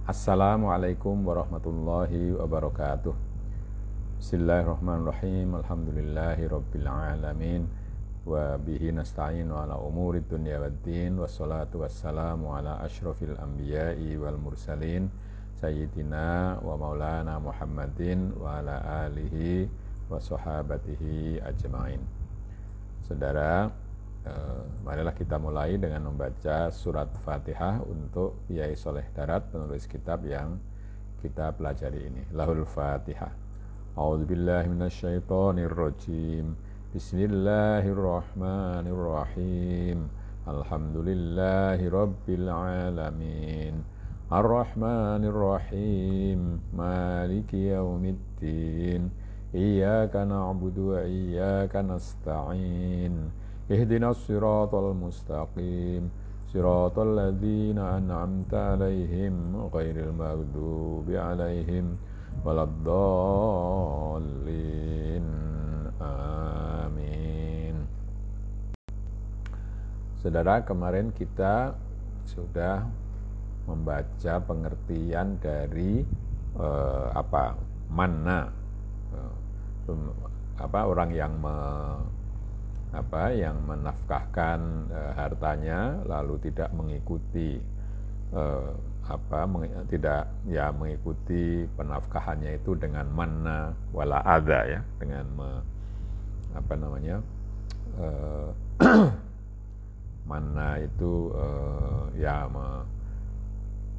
Assalamualaikum warahmatullahi wabarakatuh. Bismillahirrahmanirrahim. Alhamdulillahi rabbil alamin. Wa bihi nasta'inu ala umuri dunya waddin. Wassalatu wassalamu ala asyrafil anbiya'i wal mursalin Sayyidina wa maulana Muhammadin wa ala alihi wa sahabatihi ajma'in. Saudara, marilah kita mulai dengan membaca surat Fatihah untuk Yai Soleh Darat, penulis kitab yang kita pelajari ini. Lahul Fatihah. A'udzubillahi minasyaitonirrajim. Bismillahirrahmanirrahim. Alhamdulillahi rabbil alamin. Ar-Rahmanirrahim. Maliki yaumiddin. Iyyaka na'budu wa iyyaka nasta'in. Ihdinas siratal mustaqim, siratal ladzina an'amta 'alaihim ghairil maghdubi 'alaihim waladdallin. Amin. Saudara, kemarin kita sudah membaca pengertian dari manna, orang yang menafkahkan hartanya lalu tidak mengikuti mengikuti penafkahannya itu dengan manna wala adza, ya, dengan manna itu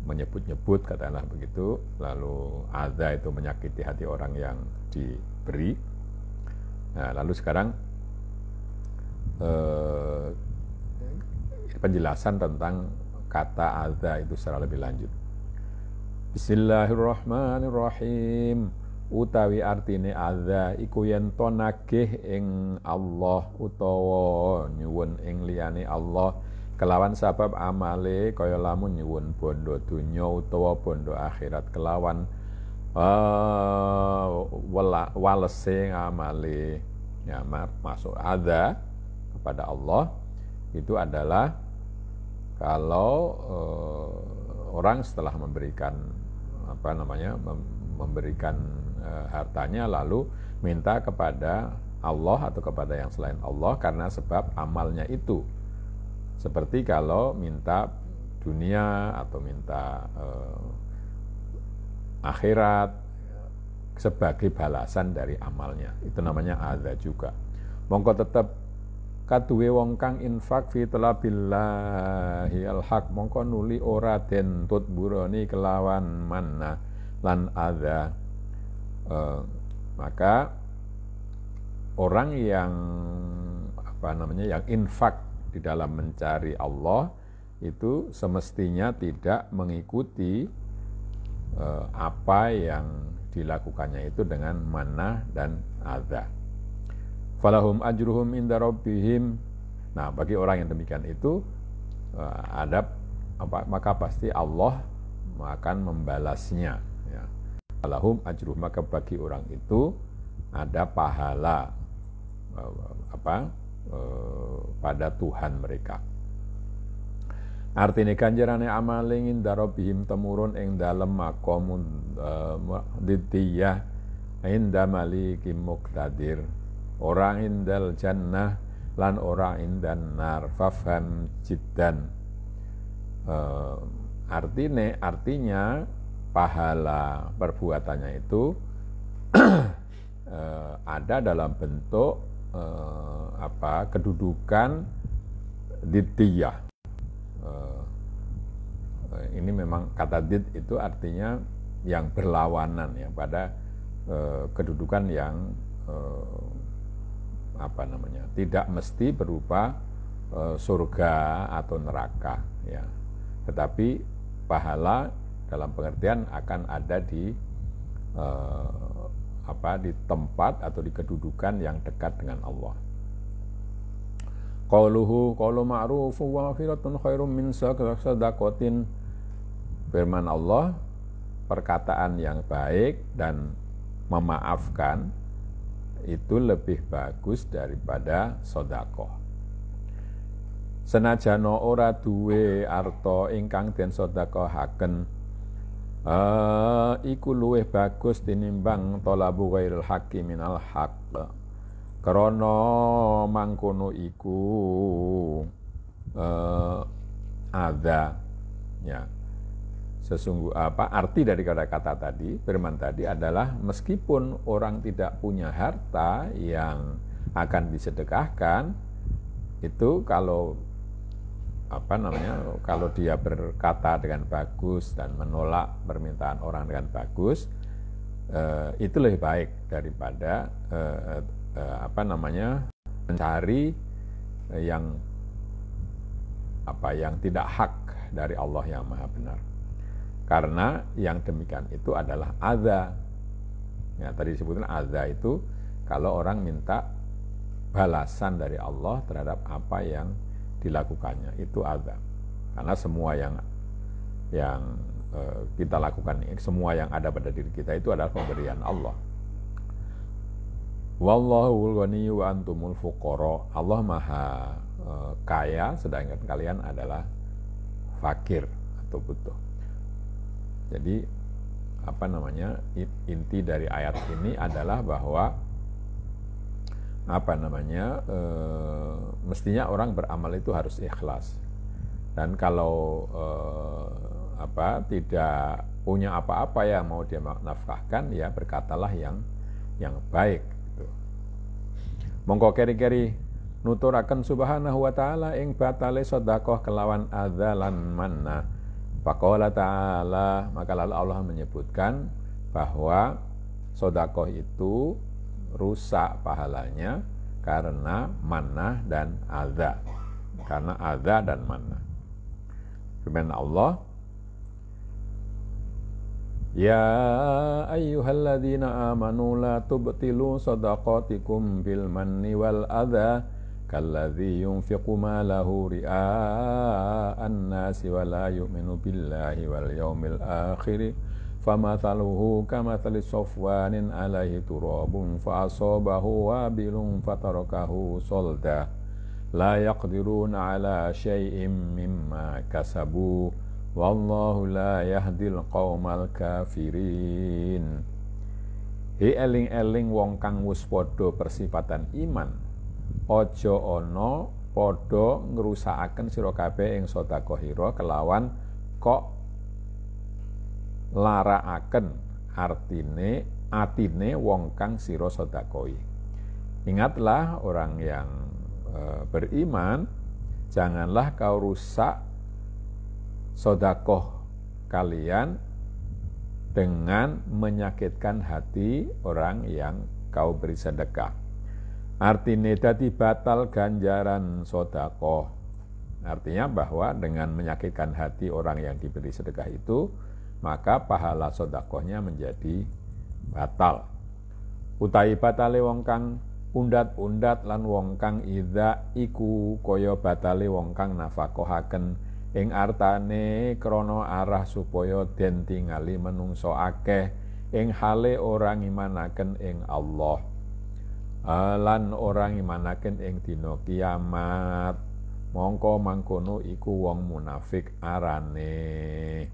menyebut-nyebut, katakanlah begitu, lalu adza itu menyakiti hati orang yang diberi. Nah, lalu sekarang penjelasan tentang kata adza itu secara lebih lanjut. Bismillahirrahmanirrahim. Utawi artine adza iku yen to nagih ing Allah utawa nyuwun ing liyane Allah kelawan sebab amale kaya lamun nyuwun bondo donya utawa bondo akhirat kelawan walese amale, ya, masuk adza kepada Allah itu adalah kalau orang setelah memberikan hartanya lalu minta kepada Allah atau kepada yang selain Allah karena sebab amalnya itu, seperti kalau minta dunia atau minta akhirat sebagai balasan dari amalnya, itu namanya adza juga. Mongko tetep kaduwe wong kang infak fi talabillahi alhaq, mongko nuli ora den tutburoni kelawan manna lan adza. Maka orang yang yang infak di dalam mencari Allah itu semestinya tidak mengikuti apa yang dilakukannya itu dengan manna dan adza. Falahum ajruhum inda rabbihim. Nah, bagi orang yang demikian itu maka pasti Allah akan membalasnya, ya. Falahum ajruhum, maka bagi orang itu ada pahala pada Tuhan mereka. Artine ganjarane amaling inda rabbihim temurun ing dalem maqamun didiyah inda malikim muqtadir. Orang indal jannah lan orang indan nar fafham jiddan. Artinya pahala perbuatannya itu ada dalam bentuk kedudukan didiyah. Ini memang kata did itu artinya yang berlawanan, ya, pada kedudukan yang tidak mesti berupa surga atau neraka, ya, tetapi pahala dalam pengertian akan ada di tempat atau di kedudukan yang dekat dengan Allah. Qauluhu qaulu ma'rufun wa maghfiratun khairum min sadaqatin. Firman Allah, perkataan yang baik dan memaafkan itu lebih bagus daripada sedekah. Senajana ora duwe arta ingkang den sedekahaken iku luwih bagus tinimbang talabu ghairil haqqi minal haqq. Krana mangkono iku ada ya. Arti dari kata-kata tadi, firman tadi adalah meskipun orang tidak punya harta yang akan disedekahkan, itu kalau kalau dia berkata dengan bagus dan menolak permintaan orang dengan bagus, itu lebih baik daripada mencari yang tidak hak dari Allah yang Maha Benar. Karena yang demikian itu adalah adza. Ya, tadi disebutkan adza itu kalau orang minta balasan dari Allah terhadap apa yang dilakukannya, itu adza. Karena semua yang kita lakukan, semua yang ada pada diri kita itu adalah pemberian Allah. Wallahul ghaniyyu wa antumul fuqara. Allah Maha kaya sedangkan kalian adalah fakir atau butuh. Jadi inti dari ayat ini adalah bahwa mestinya orang beramal itu harus ikhlas. Dan kalau tidak punya apa-apa yang mau dia nafkahkan, ya berkatalah yang baik gitu. Mongko keri-keri nuturaken subhanahu wa ta'ala ing batale sedekah kelawan adzalan manna. Faqala ta'ala, maka lalu Allah menyebutkan bahwa sedekah itu rusak pahalanya karena manna dan adza. Karena adza dan manna. Firman Allah, ya ayyuhalladzina amanu la tubtilu shadaqatikum bil manni wal adza kalladzi yunfiqu malahu ria'an nasi wa la yu'minu billahi wal yawmil akhir famathaluhu kamathali safwanin alaihi turabun fa asabahu wabilun fatarakahu solda la yaqdiruna ala syai'im mimma kasabu wallahu la yahdil qaumal kafirin. He eling-eling wong kang wis padha persifatan iman, aja ana padha ngrusakaken sira kabeh ing sedekahira kelawan kok larakaken atine wong kang sira sedekahi. Ingatlah orang yang beriman, janganlah kau rusak sedekah kalian dengan menyakitkan hati orang yang kau beri sedekah. Artinya dadi batal ganjaran sedekah. Artinya bahwa dengan menyakitkan hati orang yang diberi sedekah itu, maka pahala sedekahnya menjadi batal. Utawi batale wong kang undat-undat lan wong kang idza iku kaya batale wong kang nafaqahaken ing artane krana arah supaya den tingali menungso akeh ing hale ora ngimanaken ing Allah. Lan orang imanaken ing dina kiamat, mongko mangkono iku wong munafik arane.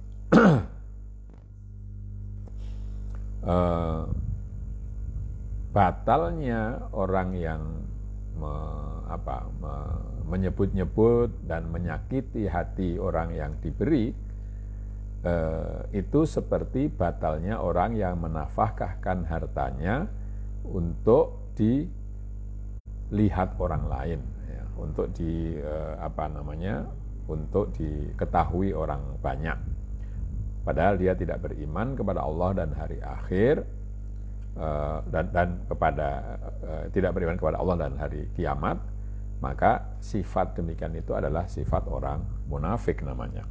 Batalnya orang yang menyebut-nyebut dan menyakiti hati orang yang diberi, itu seperti batalnya orang yang menafkahkan hartanya untuk dilihat orang lain, ya, untuk untuk diketahui orang banyak. Padahal dia tidak beriman kepada Allah dan hari akhir, tidak beriman kepada Allah dan hari kiamat, maka sifat demikian itu adalah sifat orang munafik namanya.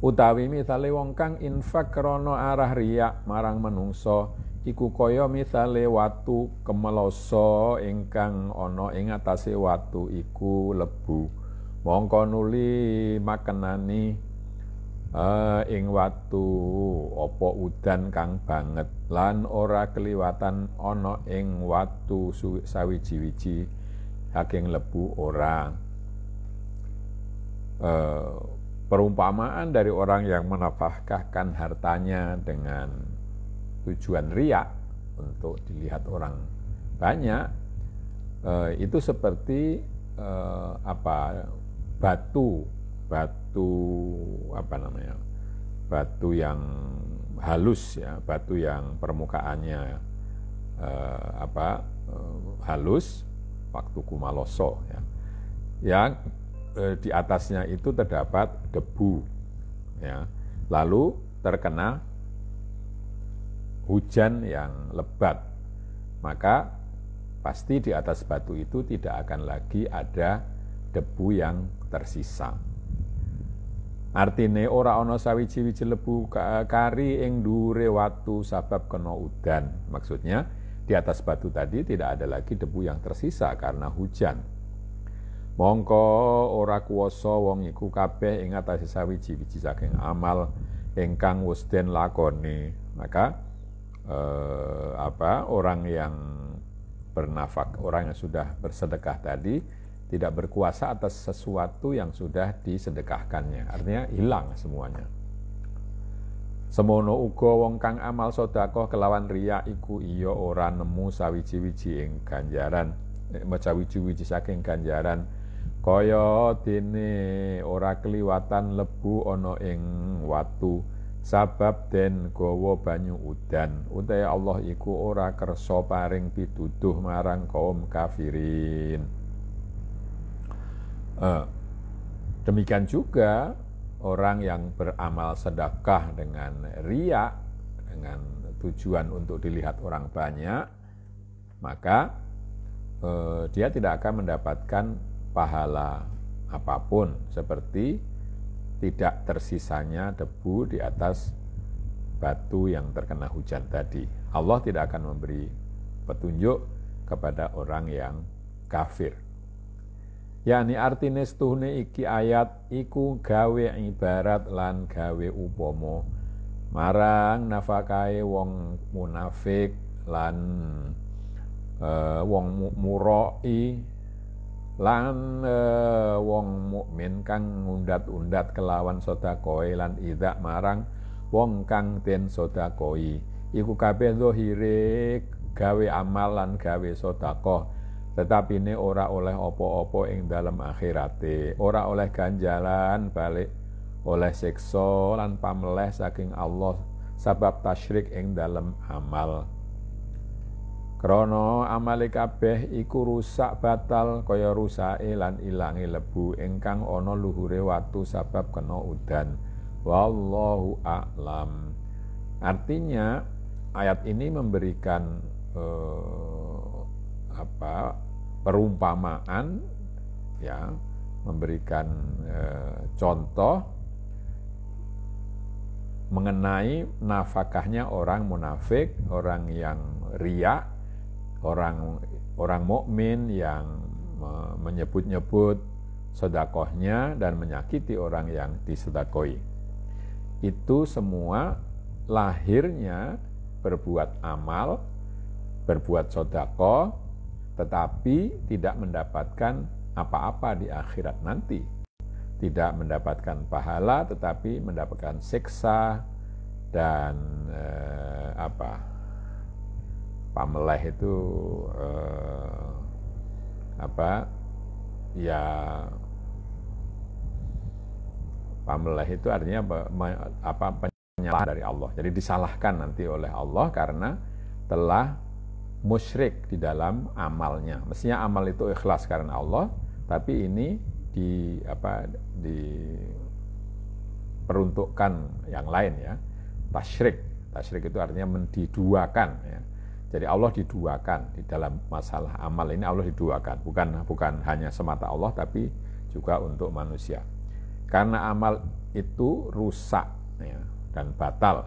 Utawi misale wong kang infak krana arah riya marang manungsa, iku kaya misale watu kemeloso ingkang ana ing atase watu iku lebu, mongko nuli makenani ing watu apa udan kang banget lan ora keliwatan ana ing watu sawiji-wiji saking lebu ora. perumpamaan dari orang yang menafkahkan hartanya dengan tujuan riya untuk dilihat orang banyak, itu seperti batu yang halus ya, batu yang permukaannya halus waktu kumaloso ya, yang di atasnya itu terdapat debu ya, lalu terkena hujan yang lebat, maka pasti di atas batu itu tidak akan lagi ada debu yang tersisa. Artine ora ana sawiji-wiji lebu kari ing dhuwure watu sabab kena udan. Maksudnya di atas batu tadi tidak ada lagi debu yang tersisa karena hujan. Mongko ora kuwasa wong iku kabeh ing atase sawiji-wiji saking amal ingkang wis den lakoni. Maka orang yang bernafak, orang yang sudah bersedekah tadi tidak berkuasa atas sesuatu yang sudah disedekahkannya, artinya hilang semuanya. Semono uga wong kang amal sedekah kelawan riya iku iya ora nemu sawiji-wiji ing ganjaran, sawiji-wiji saking ganjaran, kaya dene ora kliwatan lebu ana ing watu sabab den gawa banyu udan, utahe Allah iku ora kersa paring pituduh marang kaum kafirin. Demikian juga orang yang beramal sedekah dengan riya, dengan tujuan untuk dilihat orang banyak, maka dia tidak akan mendapatkan pahala apapun, seperti tidak tersisanya debu di atas batu yang terkena hujan tadi. Allah tidak akan memberi petunjuk kepada orang yang kafir. Yani artine setuhune iki ayat iku gawe ibarat lan gawe upama marang nafakae wong munafik lan wong murai lan wong mukmin kang ngundat-undat kelawan sedekah lan idza marang wong kang den sedekah iku kabeh zahire gawe amal lan gawe sedekah, tetapi ini ora oleh apa-apa ing dalam akhirate, ora oleh ganjaran balik oleh siksa lan pameleh saking Allah sebab tasyrik ing dalam amal. Krana amale kabeh iku rusak batal kaya rusake lan ilange lebu ingkang ana luhure watu sebab kena udan. Wallahu a'lam. Artinya ayat ini memberikan perumpamaan ya, memberikan contoh mengenai nafkahnya orang munafik, orang yang riya, orang mukmin yang menyebut-nyebut sedekahnya dan menyakiti orang yang disedekoi. Itu semua lahirnya berbuat amal, berbuat sedekah, tetapi tidak mendapatkan apa-apa di akhirat nanti. Tidak mendapatkan pahala, tetapi mendapatkan siksa dan pameleh itu pameleh itu artinya penyalahan dari Allah. Jadi disalahkan nanti oleh Allah karena telah musyrik di dalam amalnya. Mestinya amal itu ikhlas karena Allah, tapi ini diperuntukkan yang lain ya. Tasyrik itu artinya mendiduakan ya. Jadi Allah diduakan di dalam masalah amal ini, Allah diduakan, bukan hanya semata Allah tapi juga untuk manusia. Karena amal itu rusak ya, dan batal.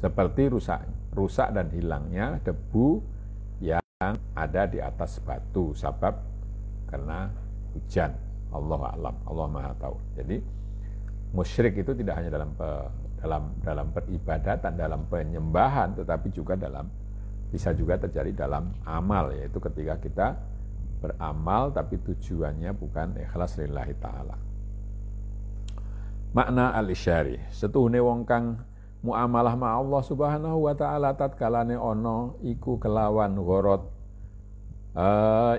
Seperti rusak dan hilangnya debu yang ada di atas batu sebab kena hujan. Allahu a'lam, Allah Maha tahu. Jadi musyrik itu tidak hanya dalam peribadatan, dalam penyembahan, tetapi juga bisa juga terjadi dalam amal, yaitu ketika kita beramal tapi tujuannya bukan ikhlas lillahi ta'ala. Makna al-isyari, setuhune wong kang muamalah ma Allah Subhanahu wa taala tatkalane ana iku kelawan gharat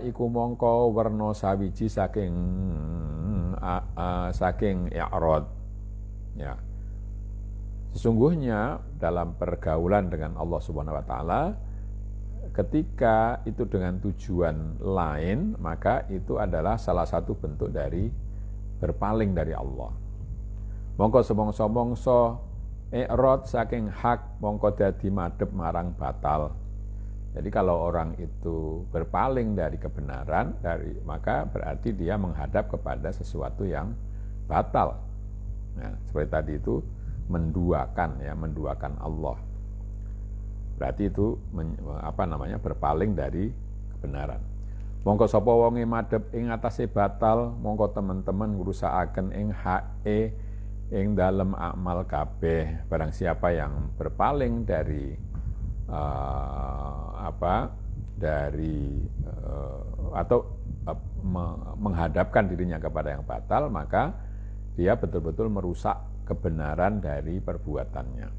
iku mongko werna sawiji saking i'rad. Ya. Sesungguhnya dalam pergaulan dengan Allah Subhanahu wa taala ketika itu dengan tujuan lain, maka itu adalah salah satu bentuk dari berpaling dari Allah. Mongko somong-somongso i'rad saking hak mongko dadi madhep marang batal. Jadi kalau orang itu berpaling dari kebenaran, maka berarti dia menghadap kepada sesuatu yang batal. Nah, seperti tadi itu menduakan Allah. Berarti itu berpaling dari kebenaran. Mongko sapa wonge madhep ing atase batal, mongko teman-teman ngrusakaken ing hae ing dalem amal kabeh. Barang siapa yang berpaling dari menghadapkan dirinya kepada yang batal, maka dia betul-betul merusak kebenaran dari perbuatannya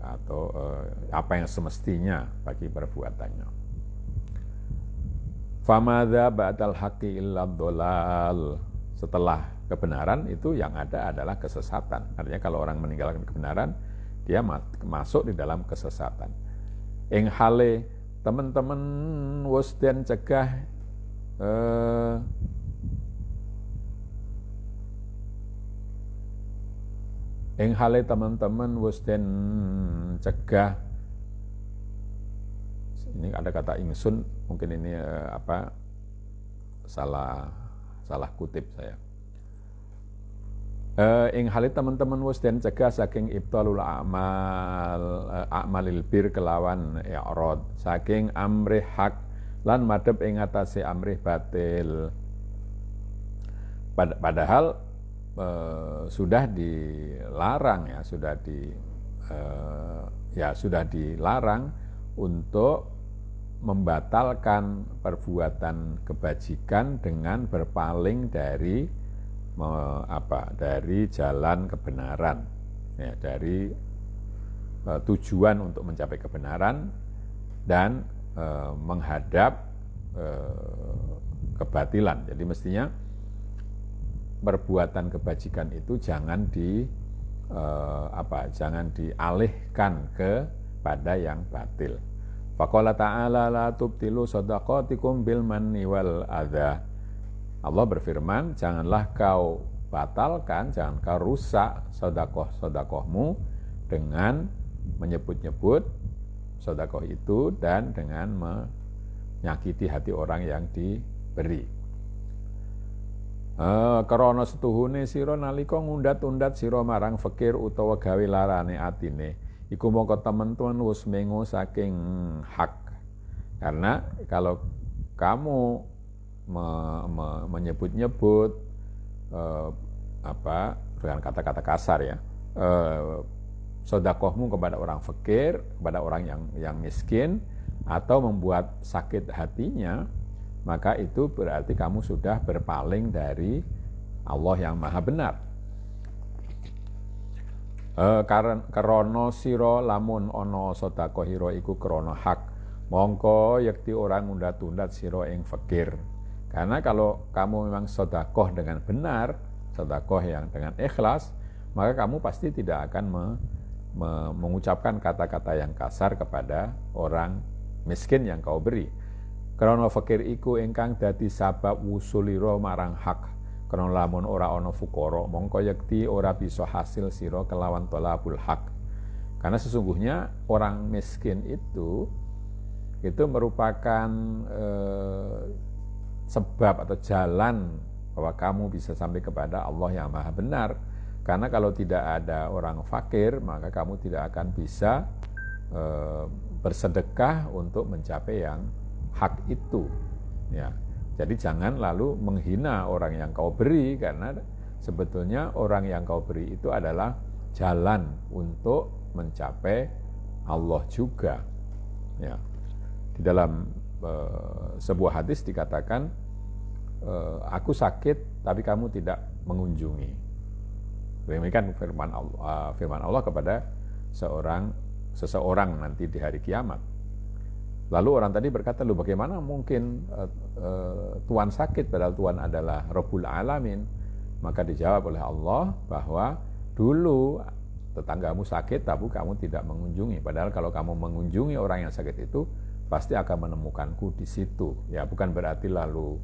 atau apa yang semestinya bagi perbuatannya. Famadza ba'dal haqqi illa dhalal. Setelah kebenaran itu yang ada adalah kesesatan. Artinya kalau orang meninggalkan kebenaran, dia masuk di dalam kesesatan. Ing hale teman-teman wis den cegah ing hale teman-teman wis den cegah. Ini ada kata ingsun, mungkin ini salah kutip saya. Ing halit teman-teman wis den cegah saking ibtalul a'malil bir kelawan i'rad saking amrih hak lan madhep ing atase amrih batil. Padahal sudah dilarang sudah dilarang untuk membatalkan perbuatan kebajikan dengan berpaling dari jalan kebenaran, ya, dari tujuan untuk mencapai kebenaran dan menghadap kebatilan. Jadi mestinya perbuatan kebajikan itu jangan dialihkan kepada yang batil. Faqala ta'ala la tubtilu shadaqatikum bil manni wal adza. Allah berfirman, janganlah kau batalkan, jangan kau rusak sedekah-sedekahmu dengan menyebut-nyebut sedekah itu dan dengan menyakiti hati orang yang diberi. Karana setuhune sira nalika ngundat-undat sira marang fakir utawa gawe larane atine, iku mongko teman-teman wis mengo saking hak. Karena kalau kamu menyebut-nyebut dengan kata-kata kasar ya, sedekahmu kepada orang fakir, kepada orang yang miskin, atau membuat sakit hatinya, maka itu berarti kamu sudah berpaling dari Allah yang maha benar. Karana sira lamun ana sedekah iku krana hak, mongko yekti orang ngundat-undat sira ing fakir. Karena kalau kamu memang sedekah dengan benar, sedekah yang dengan ikhlas, maka kamu pasti tidak akan mengucapkan kata-kata yang kasar kepada orang miskin yang kau beri. Karena fakir iku ingkang dadi sabab wusulira marang hak. Karena lamun ora ana fuqara, mongko yekti ora bisa hasil sira kelawan thalabul hak. Karena sesungguhnya orang miskin itu merupakan sebab atau jalan bahwa kamu bisa sampai kepada Allah yang maha benar. Karena kalau tidak ada orang fakir, maka kamu tidak akan bisa bersedekah untuk mencapai yang hak itu, ya. Jadi jangan lalu menghina orang yang kau beri, karena sebetulnya orang yang kau beri itu adalah jalan untuk mencapai Allah juga, ya. Di dalam sebuah hadis dikatakan, aku sakit tapi kamu tidak mengunjungi. Demikian firman Allah kepada seseorang nanti di hari kiamat. Lalu orang tadi berkata, "Lu bagaimana mungkin Tuhan sakit padahal Tuhan adalah Rabbul Alamin?" Maka dijawab oleh Allah bahwa dulu tetanggamu sakit tapi kamu tidak mengunjungi. Padahal kalau kamu mengunjungi orang yang sakit itu pasti akan menemukanku di situ. Ya, bukan berarti lalu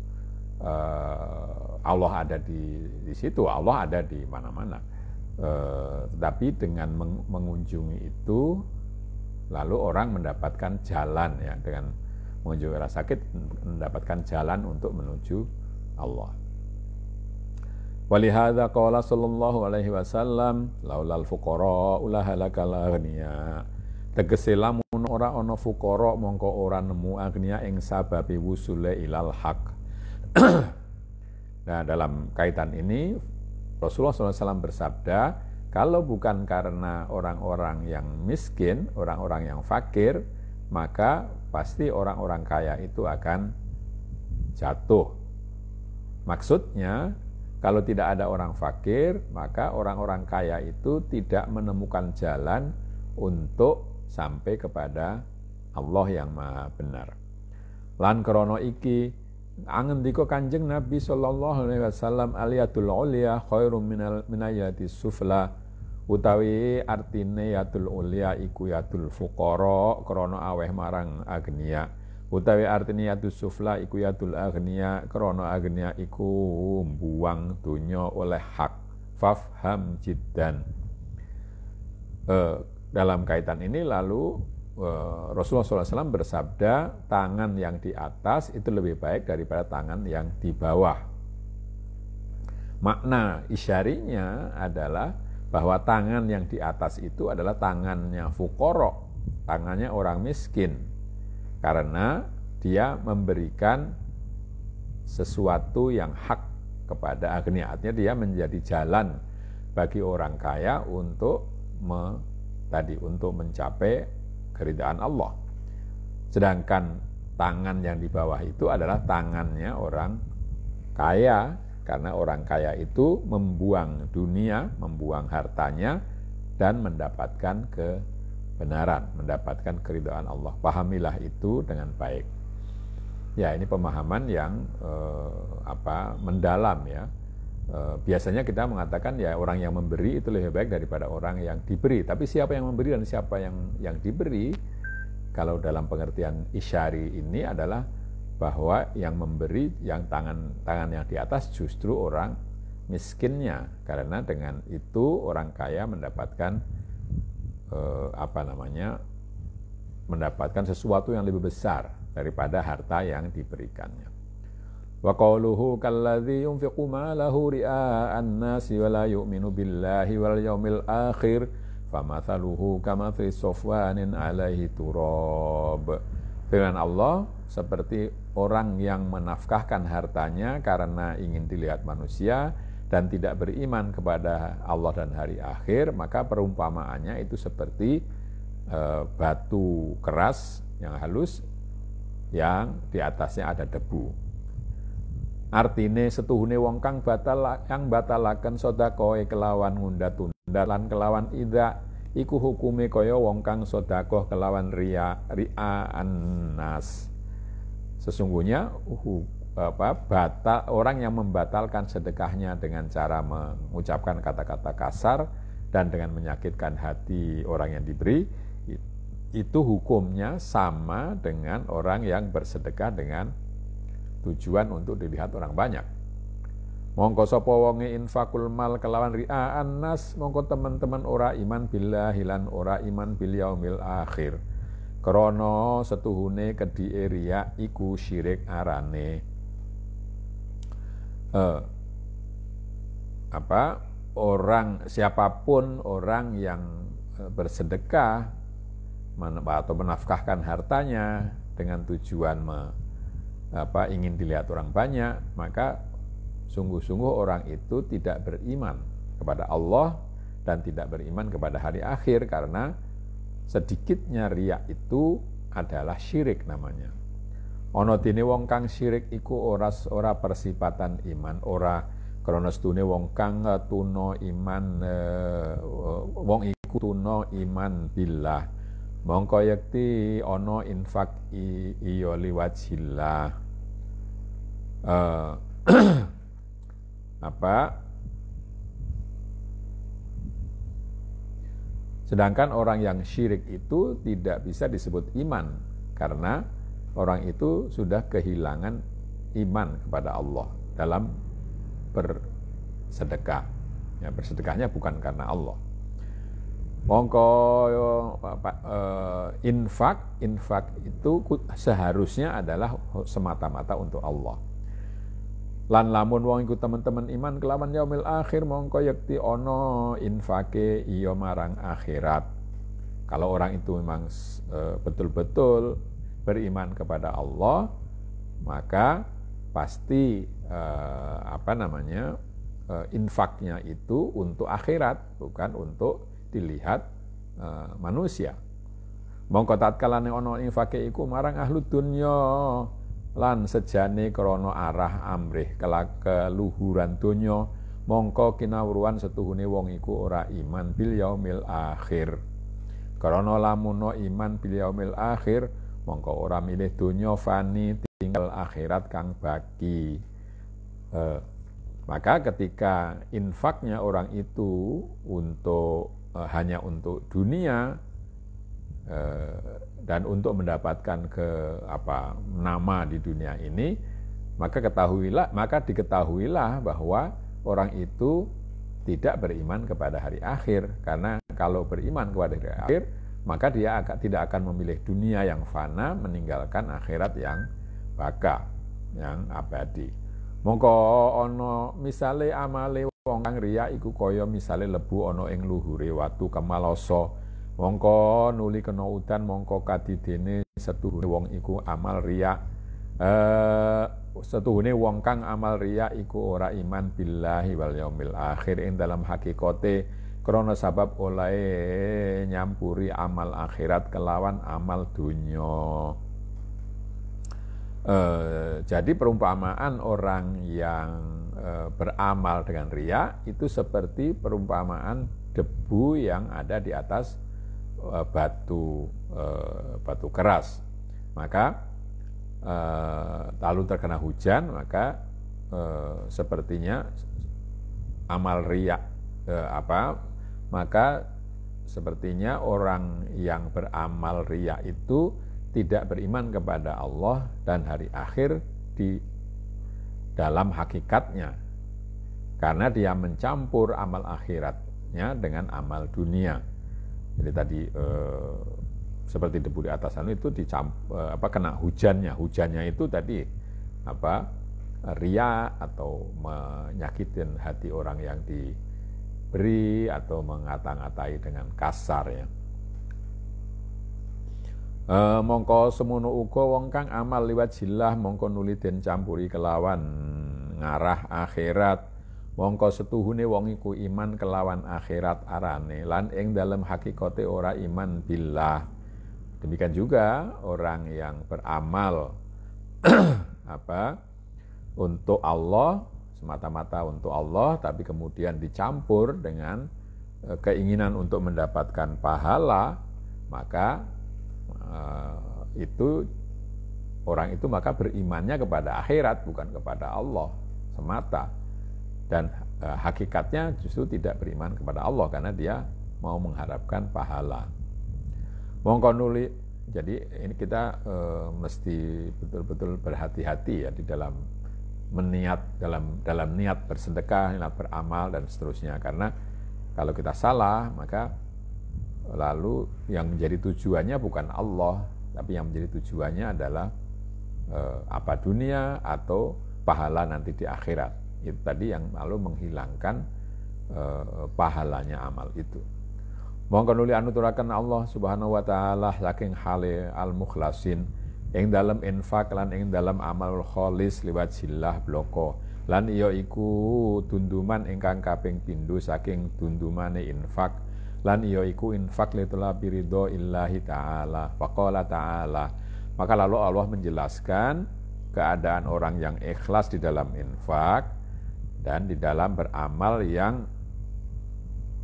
Allah ada di situ. Allah ada di mana-mana. Tapi dengan mengunjungi itu lalu orang mendapatkan jalan, ya, dengan mengunjungi orang sakit mendapatkan jalan untuk menuju Allah. Walihada qala sallallahu alaihi wasallam laulal fuqara ulahalakal aghniya. Tegese lamun ora ana fuqara mongko ora nemu agniya ing sababe wusule ilal haq. Nah, dalam kaitan ini Rasulullah SAW bersabda, kalau bukan karena orang-orang yang miskin, orang-orang yang fakir, maka pasti orang-orang kaya itu akan jatuh. Maksudnya, kalau tidak ada orang fakir, maka orang-orang kaya itu tidak menemukan jalan untuk sampai kepada Allah yang Maha Benar. Lan krono iki angendika Kanjeng Nabi sallallahu alaihi wasallam aliyatul ulia khairum minayati sufla, utawi artine yatul ulia iku yatul fuqara krana aweh marang agniya, utawi artine yatul sufla iku yatul agniya krana agniya iku buang dunya oleh hak. Fafham jiddan. Dalam kaitan ini lalu Rasulullah SAW bersabda, tangan yang di atas itu lebih baik daripada tangan yang di bawah. Makna isyarinya adalah bahwa tangan yang di atas itu adalah tangannya fuqara, tangannya orang miskin, karena dia memberikan sesuatu yang hak kepada agniya. Artinya dia menjadi jalan bagi orang kaya untuk mencapai keridhaan Allah. Sedangkan tangan yang di bawah itu adalah tangannya orang kaya, karena orang kaya itu membuang dunia, membuang hartanya dan mendapatkan kebenaran, mendapatkan keridhaan Allah. Pahamilah itu dengan baik. Ya, ini pemahaman yang mendalam, ya. Biasanya kita mengatakan ya orang yang memberi itu lebih baik daripada orang yang diberi. Tapi siapa yang memberi dan siapa yang diberi, kalau dalam pengertian isyari ini adalah bahwa yang memberi, yang tangan yang di atas justru orang miskinnya, karena dengan itu orang kaya mendapatkan mendapatkan sesuatu yang lebih besar daripada harta yang diberikannya. Wa qawluhu kalladzi yunfiqu malahu ria'an nasi wa la yu'minu billahi wal yaumil akhir famathaluhu kamathali safwanin 'alaihi turab. Firman Allah seperti orang yang menafkahkan hartanya karena ingin dilihat manusia dan tidak beriman kepada Allah dan hari akhir, maka perumpamaannya itu seperti batu keras yang halus yang di atasnya ada debu. Artine setuhune wong kang batalaken sedekah kelawan ngunda-tunda lan kelawan ida iku hukume kaya wong kang sedekah kelawan ria'an nas. Sesungguhnya orang yang membatalkan sedekahnya dengan cara mengucapkan kata-kata kasar dan dengan menyakitkan hati orang yang diberi, itu hukumnya sama dengan orang yang bersedekah dengan tujuan untuk dilihat orang banyak. Mongko sapa wonge infakul mal kelawan ria'an nas, mongko teman-teman ora iman billahi lan ora iman bil yaumil akhir. Krana setuhune kedhike riya iku syirik arane. Siapapun orang yang bersedekah atau menafkahkan hartanya dengan tujuan ingin dilihat orang banyak, maka sungguh-sungguh orang itu tidak beriman kepada Allah dan tidak beriman kepada hari akhir, karena sedikitnya riya itu adalah syirik namanya. Ana dene wong kang syirik iku ora persifatan iman, ora Krana sedune wong kang tuna iman wong iku tuna iman billah mongko yekti ana infak iya liwajillah sedangkan orang yang syirik itu tidak bisa disebut iman karena orang itu sudah kehilangan iman kepada Allah dalam bersedekah. Ya, bersedekahnya bukan karena Allah. Mongko infak itu seharusnya adalah semata-mata untuk Allah. Lan lamun wong iku teman-teman iman kelawan yaumil akhir mongko yekti ono infake iya marang akhirat. Kalau orang itu memang betul-betul beriman kepada Allah, maka pasti infaknya itu untuk akhirat, bukan untuk dilihat manusia. Mongko tatkalane ana infake iku marang ahlu dunya lan sejane krana arah amrih keluhuran donya, mongko kinawruan setuhune wong iku ora iman bil yaumil akhir. Krana lamun iman bil yaumil akhir, mongko ora milih donya fani tinggal akhirat kang baki. Maka ketika infaknya orang itu hanya untuk dunia dan untuk mendapatkan nama di dunia ini, maka diketahuilah bahwa orang itu tidak beriman kepada hari akhir. Karena kalau beriman kepada hari akhir, maka dia tidak akan memilih dunia yang fana meninggalkan akhirat yang baka, yang abadi. Mongko ana misale amale wong kang riya iku kaya misale lebu ana ing luhure watu kemalosa. Mongko nuli kena udan mongko kadidene setuhune wong iku amal riya. Setuhune wong kang amal riya iku ora iman billahi wal yaumil akhir ing dalam hakikate krana sabab olahe nyampuri amal akhirat kelawan amal dunya. Jadi perumpamaan orang yang beramal dengan riya itu seperti perumpamaan debu yang ada di atas batu keras. Maka lalu terkena hujan, maka sepertinya amal riya maka sepertinya orang yang beramal riya itu tidak beriman kepada Allah dan hari akhir di dalam hakikatnya, karena dia mencampur amal akhiratnya dengan amal dunia. Jadi tadi seperti debu di atas anu itu kena hujannya itu tadi riya atau menyakitin hati orang yang diberi atau mengata-ngatai dengan kasar ya. Mongko semono uga wong kang amal liwat jillah mongko nuli den campuri kelawan ngarah akhirat. Mongko setuhune wong iku iman kelawan akhirat arane lan ing dalem hakikate ora iman billah. Demikian juga orang yang beramal untuk Allah, semata-mata untuk Allah, tapi kemudian dicampur dengan keinginan untuk mendapatkan pahala, maka orang itu maka berimannya kepada akhirat bukan kepada Allah semata, dan hakikatnya justru tidak beriman kepada Allah karena dia mau mengharapkan pahala. Mongko nuli, jadi ini kita mesti betul-betul berhati-hati ya di dalam dalam niat bersedekah, niat beramal dan seterusnya, karena kalau kita salah maka lalu yang menjadi tujuannya bukan Allah, tapi yang menjadi tujuannya adalah dunia atau pahala nanti di akhirat. Itu tadi yang lalu menghilangkan pahalanya amal itu. Mongko nuli anuturaken Allah Subhanahu wa taala saking hale al-mukhlasin ing dalam infak lan ing dalam amal kholis liwat jillah bloko. Lan iya iku tunduman ingkang kaping pindho saking tundumane infak. Lan iya iku infak litulabi ridho illahi ta'ala. Faqala ta'ala. Maka lalu Allah menjelaskan keadaan orang yang ikhlas di dalam infak dan di dalam beramal yang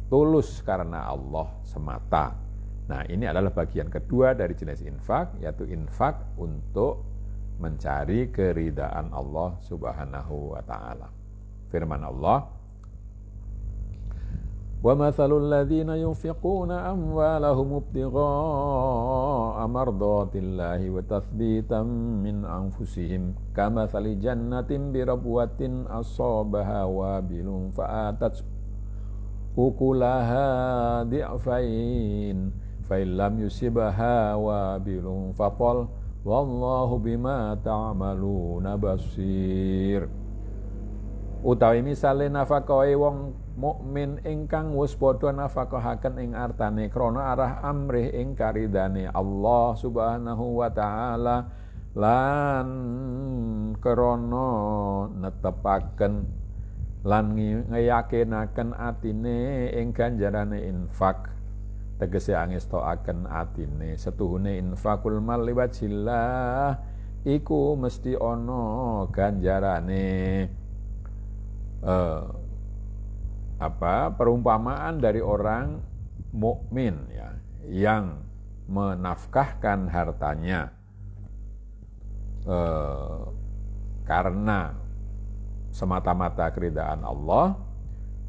tulus karena Allah semata. Nah, ini adalah bagian kedua dari jenis infak, yaitu infak untuk mencari keridaan Allah Subhanahu wa taala. Firman Allah, "Wa mathalul ladzina yunfiquna amwalahum ibtigha'a mardatillahi wa tathbitan min anfusihim kamathali jannatin bi rabwatin asabaha wabilun fa'atat ukulaha di'fain fa illam yusibha wabilun fatal wallahu bima ta'maluna basir." Utawi misale nafakahe wong mukmin ingkang wis padha nafakahaken ing artane krana arah amrih ing karidane Allah Subhanahu wa taala lan krana netepaken lan ngeyakinaken atine ing ganjarane infak, tegese angestakaken atine setuhune infakul mal liwajillah iku mesti ana ganjarane. Perumpamaan dari orang mukmin ya yang menafkahkan hartanya karena semata-mata keridaan Allah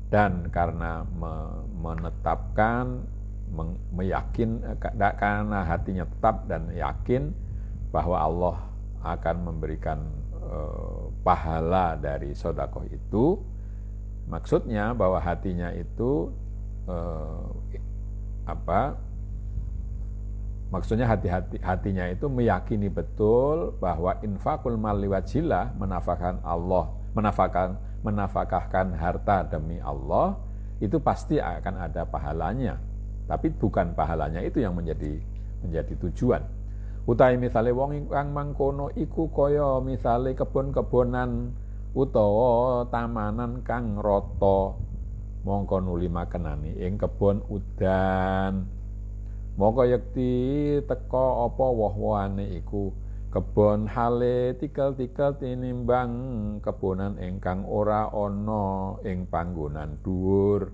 dan karena menetapkan karena hatinya tetap dan yakin bahwa Allah akan memberikan pahala dari sedekah itu. Maksudnya bahwa hatinya itu maksudnya hatinya itu meyakini betul bahwa infakul mal liwajillah, menafkahkan harta demi Allah itu pasti akan ada pahalanya. Tapi bukan pahalanya itu yang menjadi tujuan. Utawi misale wong ingkang mangkono iku kaya misale kebon-kebonan utawa tamanan kang rata, mongko nuli makenani ing kebon udan. Mongko yekti teka apa woh-wohane iku kebon hale tikel-tikel tinimbang kebonan ingkang ora ana ing panggonan dhuwur.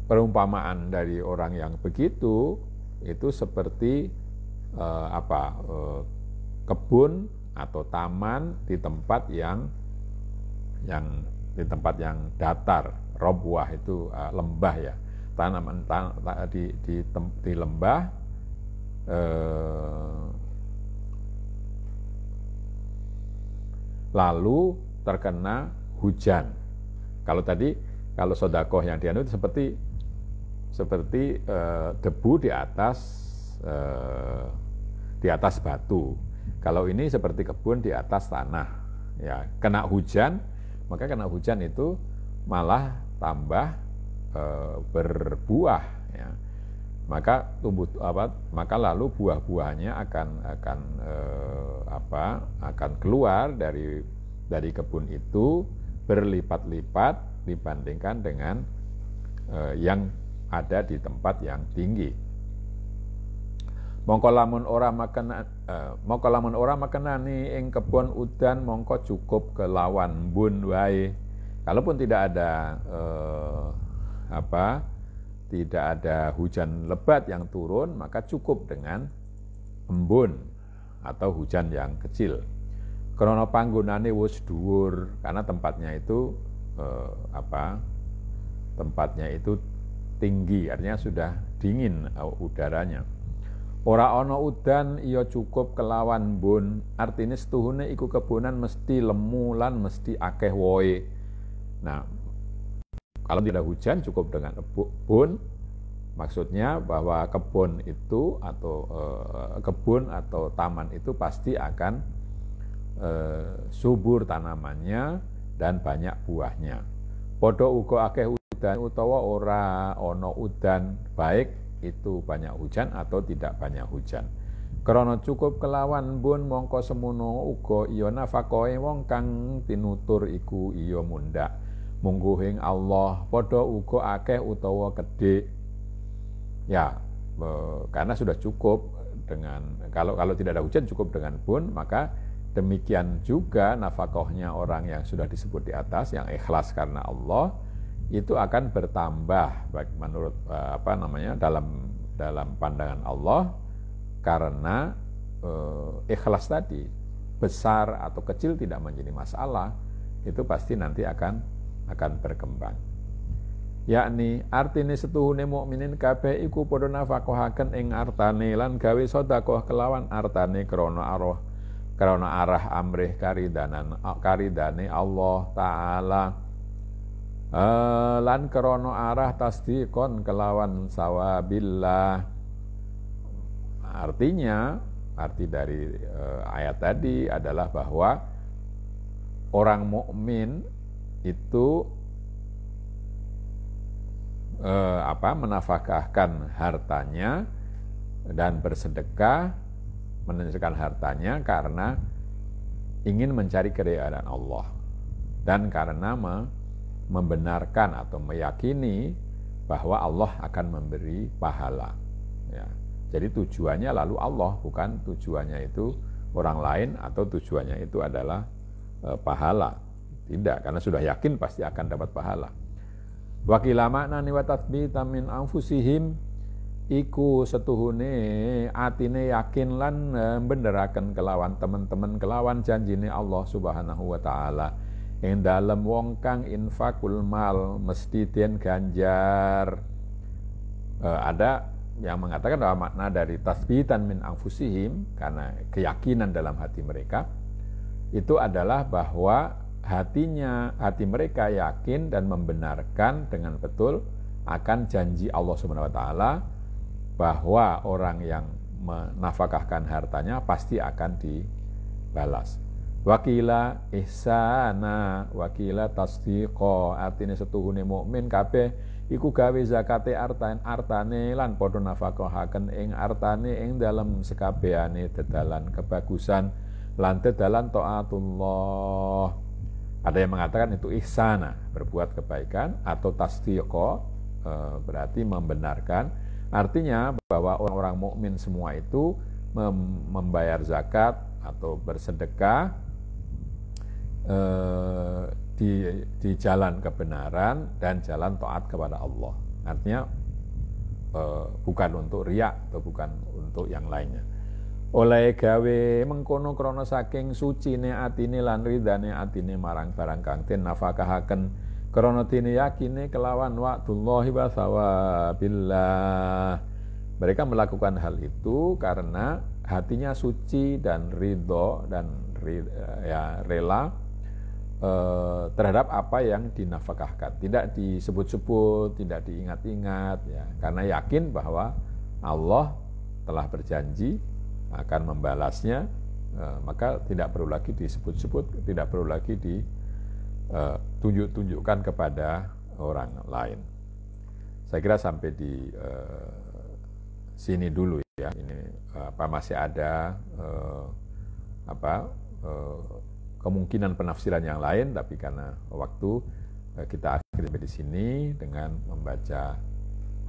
Perumpamaan dari orang yang begitu itu seperti kebun atau taman di tempat yang datar, robwah itu lembah ya, tanaman di lembah lalu terkena hujan. Kalau sedekah yang dianut seperti debu di atas batu. Kalau ini seperti kebun di atas tanah. Ya, kena hujan, maka kena hujan itu malah tambah berbuah. Ya. Maka lalu buah-buahnya akan keluar dari kebun itu berlipat-lipat dibandingkan dengan yang ada di tempat yang tinggi. Mongko lamun ora makenani ing kebon udan mongko cukup kelawan embun wae. Kalaupun tidak ada hujan lebat yang turun, maka cukup dengan embun atau hujan yang kecil. Karena panggonane wis dhuwur, karena tempatnya itu tinggi, artinya sudah dingin udaranya. Ora ana udan iya cukup kelawan embun, artinya setuhune iku kebonan mesti lemu lan mesti akeh wohe. Nah, kalau tidak hujan cukup dengan embun, maksudnya bahwa kebun atau taman itu pasti akan subur tanamannya dan banyak buahnya. Padha uga akeh udan utawa ora ana udan, baik itu banyak hujan atau tidak banyak hujan. Krana cukup kelawan embun mongko semono uga iya nafakahe wong kang tinutur iku iya mundhak mungguhing Allah, padha uga akeh utawa gedhe. Ya, karena sudah cukup dengan kalau tidak ada hujan cukup dengan embun, maka Demikian juga nafkahnya orang yang sudah disebut di atas, yang ikhlas karena Allah, itu akan bertambah menurut dalam pandangan Allah, karena ikhlas tadi, besar atau kecil tidak menjadi masalah, itu pasti nanti akan berkembang. Yakni artine setuhune mukminin kabeh iku padha nafkahaken ing artane lan gawe sedekah kelawan artane krana arah amrih karidane Allah Ta'ala, lan krana arah tasdikon kelawan sawabillah. Artinya, arti dari ayat tadi adalah bahwa orang mukmin itu menafkahkan hartanya dan bersedekah, menunjukkan hartanya karena ingin mencari keridhaan Allah dan karena membenarkan atau meyakini bahwa Allah akan memberi pahala. Ya. Jadi tujuannya lalu Allah, bukan tujuannya itu orang lain atau tujuannya itu adalah pahala. Tidak, karena sudah yakin pasti akan dapat pahala. Wa qila maknani wa tatsbita min anfusihim iku setuhune atine yakin lan benderaken kelawan teman-teman kelawan janjine Allah Subhanahu wa taala ing dalem wong kang infakul mal mesti den ganjar. Ada yang mengatakan bahwa makna dari tasbitan min anfusihim, karena keyakinan dalam hati mereka itu adalah bahwa hati mereka yakin dan membenarkan dengan betul akan janji Allah Subhanahu wa taala bahwa orang yang menafkahkan hartanya pasti akan dibalas. Wakila ihsana, wakila tasdiqa, artine setuhune mukmin kabeh iku gawe zakate artane lan padha nafkahaken ing artane ing dalem sekabehane dedalan kebagusan lan dedalan taatullah. Ada yang mengatakan itu ihsana, berbuat kebaikan, atau tasdiqa, berarti membenarkan. Artinya bahwa orang-orang mukmin semua itu membayar zakat atau bersedekah di jalan kebenaran dan jalan taat kepada Allah. Artinya bukan untuk riya atau bukan untuk yang lainnya. Oleh gawe mengkono krana saking sucine atine lan ridane atine marang barang kang den nafkahaken krana dene yakine kelawan wa'dullahi wa sawabillah. Mereka melakukan hal itu karena hatinya suci dan ridho dan rela terhadap apa yang dinafkahkan, tidak disebut-sebut, tidak diingat-ingat, ya, karena yakin bahwa Allah telah berjanji akan membalasnya, maka tidak perlu lagi disebut-sebut, tidak perlu lagi ditunjuk-tunjukkan kepada orang lain. Saya kira sampai di sini dulu ya. Ini masih ada kemungkinan penafsiran yang lain, tapi karena waktu kita akhiri di sini dengan membaca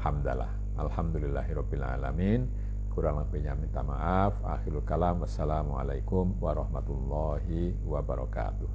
hamdalah. Alhamdulillahirabbil alamin. Kurang lebihnya minta maaf. Akhirul kalam. Wassalamualaikum warahmatullahi wabarakatuh.